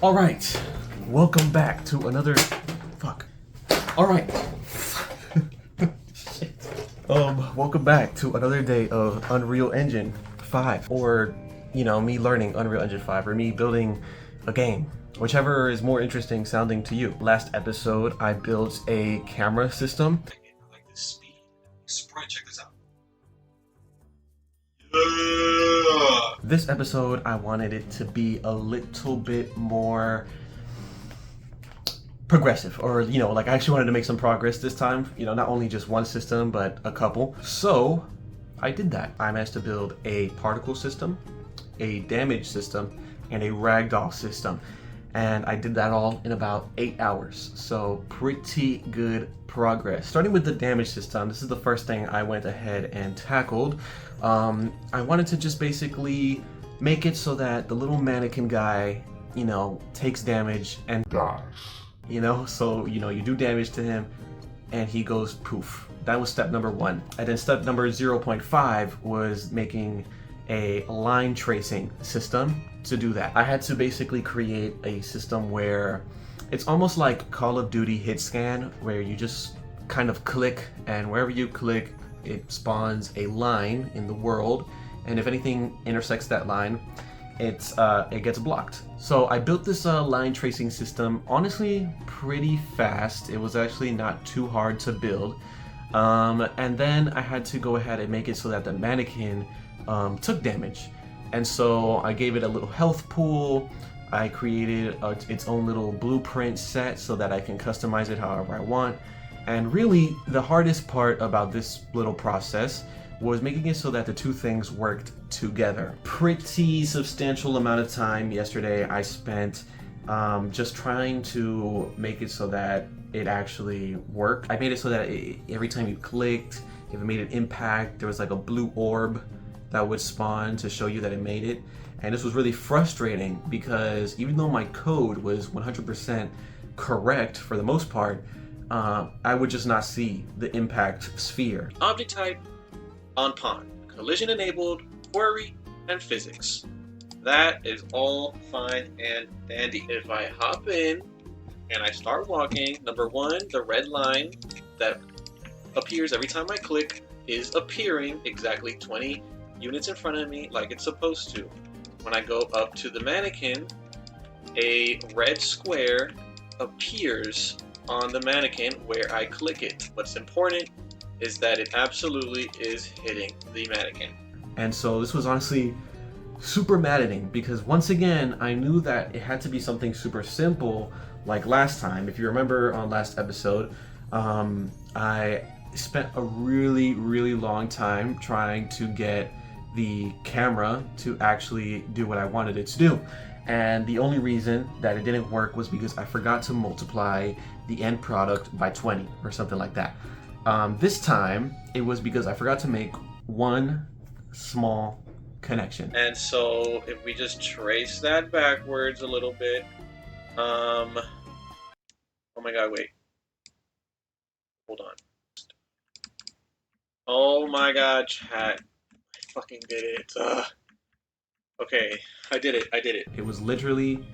All right, welcome back to another. Fuck. All right. Shit. Welcome back to another day of Unreal Engine 5, or me learning Unreal Engine 5, or me building a game, whichever is more interesting sounding to you. Last episode, I built a camera system. I like this speed. Sprite, check this out. This episode, I wanted it to be a little bit more progressive, or like I actually wanted to make some progress this time, not only just one system but a couple. So I did that. I managed to build a particle system, a damage system, and a ragdoll system, and I did that all in about 8 hours, so pretty good progress. Starting with the damage system, this is the first thing I went ahead and tackled. I wanted to just basically make it so that the little mannequin guy, takes damage and dies. So you do damage to him and he goes poof. That was step number 1. And then step number 0.5 was making a line tracing system to do that. I had to basically create a system where it's almost like Call of Duty hit scan, where you just kind of click, and wherever you click, it spawns a line in the world, and if anything intersects that line, it gets blocked. So I built this line tracing system, honestly pretty fast. It was actually not too hard to build, and then I had to go ahead and make it so that the mannequin took damage, and so I gave it a little health pool. I created its own little blueprint set so that I can customize it however I want. And really, the hardest part about this little process was making it so that the two things worked together. Pretty substantial amount of time yesterday I spent just trying to make it so that it actually worked. I made it so that every time you clicked, if it made an impact, there was like a blue orb that would spawn to show you that it made it. And this was really frustrating because even though my code was 100% correct for the most part, I would just not see the impact sphere. Object type on pawn, collision enabled, query, and physics. That is all fine and dandy. If I hop in and I start walking, number 1, the red line that appears every time I click is appearing exactly 20 units in front of me like it's supposed to. When I go up to the mannequin, a red square appears on the mannequin where I click it. What's important is that it absolutely is hitting the mannequin. And so this was honestly super maddening because once again, I knew that it had to be something super simple like last time. If you remember on last episode, I spent a really long time trying to get the camera to actually do what I wanted it to do. And the only reason that it didn't work was because I forgot to multiply the end product by 20 or something like that. This time, it was because I forgot to make one small connection. And so if we just trace that backwards a little bit, oh my god, wait. Hold on. Oh my god, chat. I fucking did it. Okay, I did it. It was literally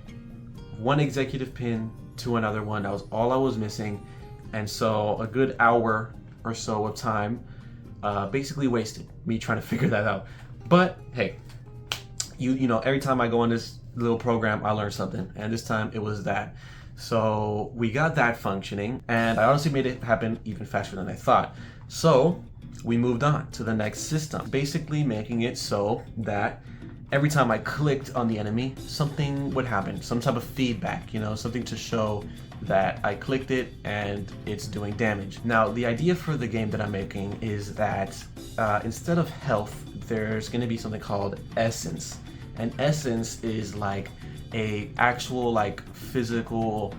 one executive pin to another one. That was all I was missing. And so a good hour or so of time basically wasted me trying to figure that out. But hey, you know, every time I go on this little program, I learn something. And this time it was that. So we got that functioning, and I honestly made it happen even faster than I thought. So we moved on to the next system, basically making it so that every time I clicked on the enemy, something would happen, some type of feedback, something to show that I clicked it and it's doing damage. Now, the idea for the game that I'm making is that instead of health, there's going to be something called essence. And essence is like a actual physical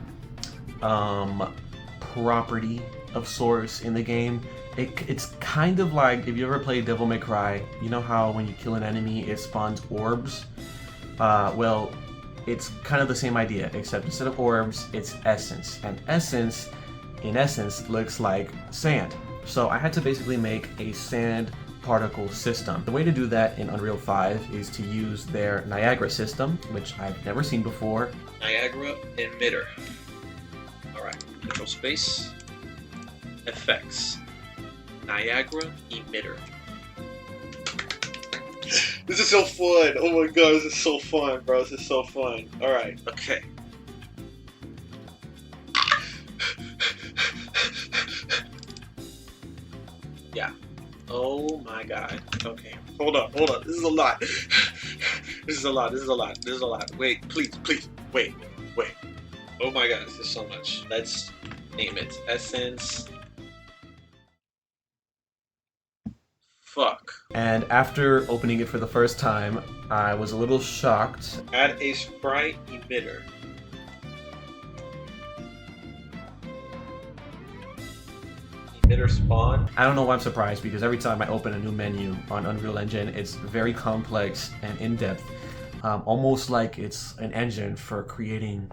property of sorts in the game. It's kind of like if you ever play Devil May Cry, you know how when you kill an enemy it spawns orbs? Well, it's kind of the same idea, except instead of orbs, it's essence. And essence, in essence, looks like sand. So I had to basically make a sand particle system. The way to do that in Unreal 5 is to use their Niagara system, which I've never seen before. Niagara emitter. Alright, control space, effects, Niagara emitter. This is so fun! Oh my god, this is so fun, bro. This is so fun. Alright, okay. Yeah. Oh my god. Okay. Hold up. This is a lot. This is a lot. Wait, please. Wait. Oh my god, this is so much. Let's name it. Essence. Fuck. And after opening it for the first time, I was a little shocked. Add a sprite emitter. Emitter spawn. I don't know why I'm surprised, because every time I open a new menu on Unreal Engine, it's very complex and in-depth. Almost like it's an engine for creating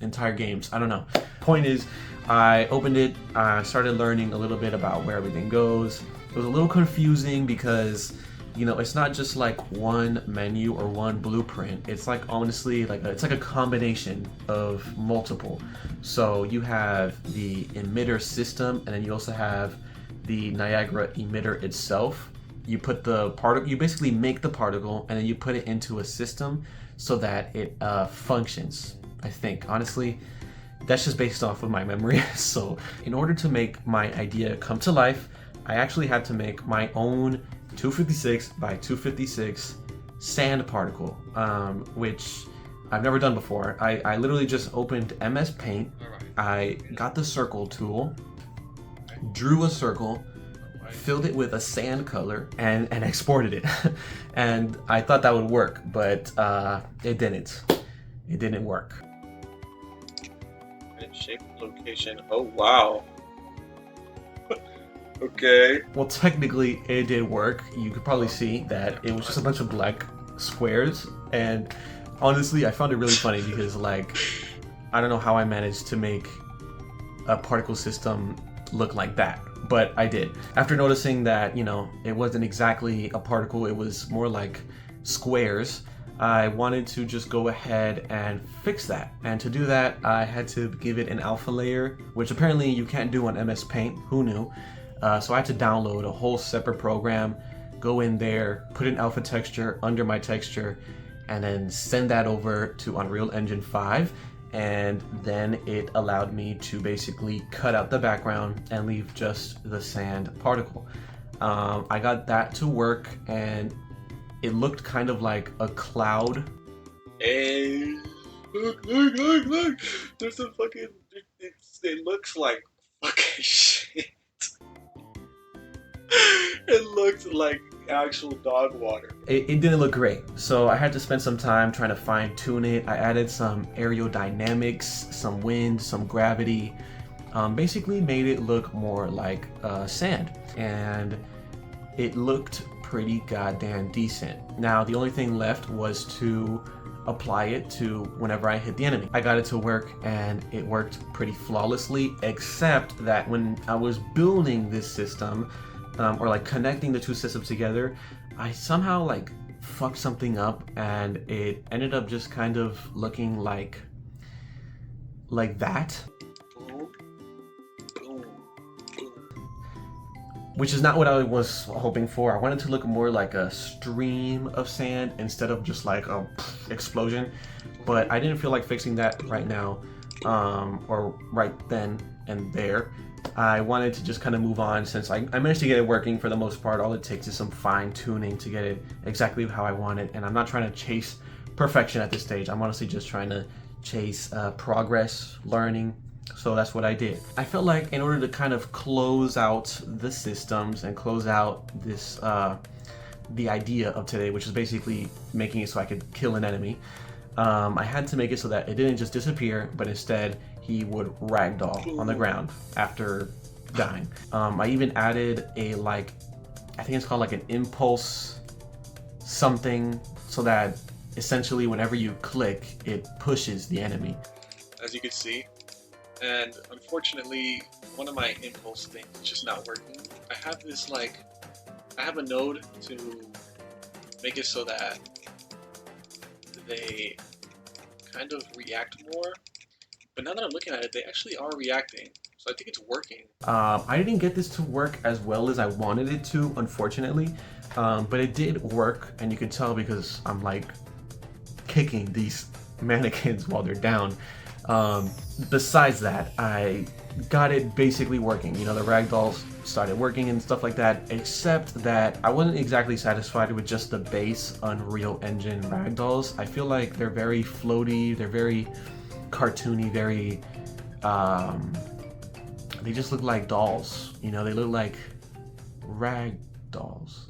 entire games. I don't know. Point is, I opened it, I started learning a little bit about where everything goes. It was a little confusing because, you know, it's not just like one menu or one blueprint. It's like, honestly, it's like a combination of multiple. So you have the emitter system, and then you also have the Niagara emitter itself. You put the particle, you basically make the particle, and then you put it into a system so that it functions. I think, honestly, that's just based off of my memory. So in order to make my idea come to life, I actually had to make my own 256 by 256 sand particle, which I've never done before. I literally just opened MS Paint. I got the circle tool, drew a circle, filled it with a sand color, and exported it. And I thought that would work, but it didn't. It didn't work. Shape location. Oh wow. Okay. Well, technically it did work. You could probably see that it was just a bunch of black squares, and honestly I found it really funny because, like, I don't know how I managed to make a particle system look like that, but I did. After noticing that, you know, it wasn't exactly a particle, it was more like squares, I wanted to just go ahead and fix that. And to do that, I had to give it an alpha layer, which apparently you can't do on MS Paint. Who knew? So I had to download a whole separate program, go in there, put an alpha texture under my texture, and then send that over to Unreal Engine 5. And then it allowed me to basically cut out the background and leave just the sand particle. I got that to work, and it looked kind of like a cloud. Hey, look! There's a fucking. It looks like fucking shit. It looks like actual dog water. It didn't look great, so I had to spend some time trying to fine tune it. I added some aerodynamics, some wind, some gravity. Basically made it look more like sand, and it looked pretty goddamn decent. Now the only thing left was to apply it to whenever I hit the enemy. I got it to work, and it worked pretty flawlessly, except that when I was building this system, or like connecting the two systems together, I somehow like fucked something up, and it ended up just kind of looking like that. Which is not what I was hoping for. I wanted to look more like a stream of sand instead of just like a explosion. But I didn't feel like fixing that right now, or right then and there. I wanted to just kind of move on, since I managed to get it working for the most part. All it takes is some fine tuning to get it exactly how I want it. And I'm not trying to chase perfection at this stage. I'm honestly just trying to chase progress, learning. So that's what I did. I felt like in order to kind of close out the systems and close out this, the idea of today, which is basically making it so I could kill an enemy, I had to make it so that it didn't just disappear, but instead he would ragdoll on the ground after dying. I even added a, like, I think it's called like an impulse something, so that essentially whenever you click, it pushes the enemy. As you can see. And unfortunately, one of my impulse things is just not working. I have this like I have a node to make it so that they kind of react more. But now that I'm looking at it, they actually are reacting. So I think it's working. I didn't get this to work as well as I wanted it to, unfortunately. But it did work, and you can tell because I'm like kicking these mannequins while they're down. Besides that, I got it basically working. You know, the ragdolls started working and stuff like that, except that I wasn't exactly satisfied with just the base Unreal Engine ragdolls. I feel like they're very floaty, they're very cartoony, very they just look like dolls. You know, they look like rag dolls.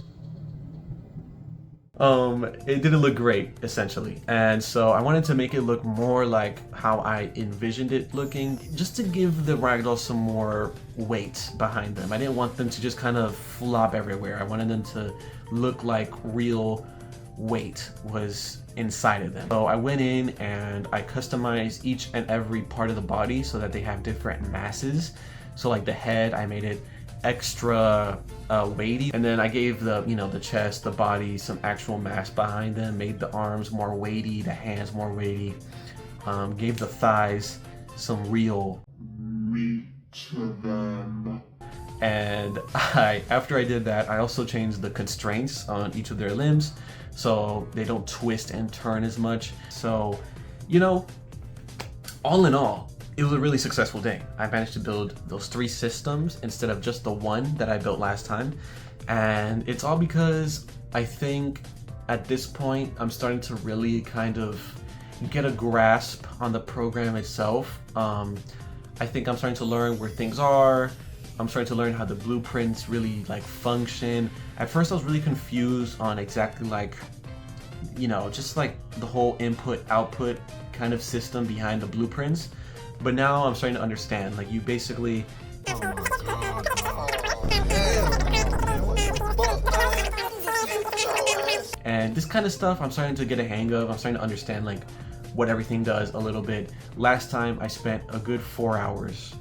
It didn't look great, essentially. And so I wanted to make it look more like how I envisioned it looking, just to give the ragdolls some more weight behind them. I didn't want them to just kind of flop everywhere. I wanted them to look like real weight was inside of them. So I went in and I customized each and every part of the body so that they have different masses. So like the head, I made it extra weighty, and then I gave the, you know, the chest, the body, some actual mass behind them, made the arms more weighty, the hands more weighty, gave the thighs some real meat to them. And after I did that, I also changed the constraints on each of their limbs so they don't twist and turn as much. So, you know, all in all, it was a really successful day. I managed to build those 3 systems instead of just the one that I built last time. And it's all because I think at this point, I'm starting to really kind of get a grasp on the program itself. I think I'm starting to learn where things are. I'm starting to learn how the blueprints really like function. At first I was really confused on exactly like, you know, just like the whole input output kind of system behind the blueprints. But now I'm starting to understand, like you basically... And this kind of stuff I'm starting to get a hang of. I'm starting to understand like what everything does a little bit. Last time I spent a good 4 hours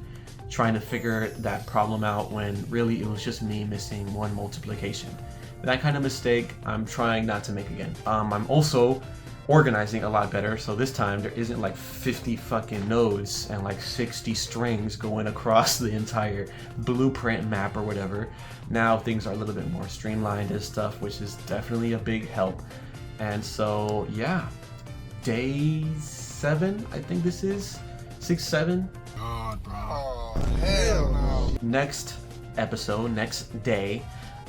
trying to figure that problem out when really it was just me missing one multiplication. That kind of mistake I'm trying not to make again. I'm also organizing a lot better, so this time there isn't like 50 fucking nodes and like 60 strings going across the entire blueprint map or whatever. Now things are a little bit more streamlined and stuff, which is definitely a big help. And so yeah, day 7, I think this is 6, 7. God, bro. Oh, hell no. Next episode, next day,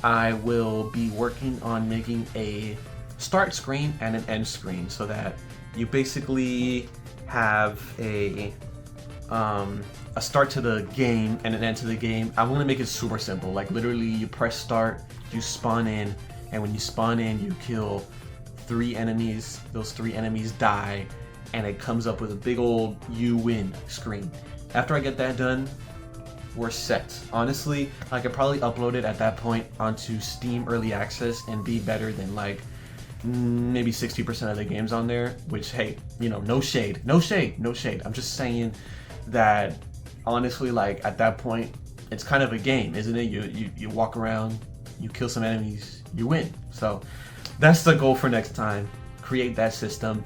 I will be working on making a start screen and an end screen so that you basically have a start to the game and an end to the game. I'm gonna make it super simple. Like literally you press start, you spawn in, and when you spawn in you kill 3 enemies. Those 3 enemies die and it comes up with a big old you win screen. After I get that done, we're set. Honestly, I could probably upload it at that point onto Steam Early Access and be better than like maybe 60% of the games on there, which, hey, you know, no shade. I'm just saying that honestly, like at that point, it's kind of a game, isn't it? You walk around, you kill some enemies, you win. So that's the goal for next time. Create that system.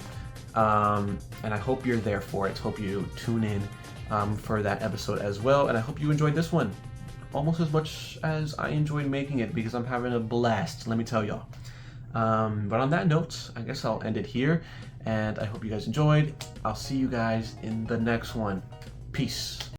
And I hope you're there for it. Hope you tune in for that episode as well. And I hope you enjoyed this one almost as much as I enjoyed making it, because I'm having a blast, let me tell y'all. But on that note, I guess I'll end it here, and I hope you guys enjoyed. I'll see you guys in the next one. Peace.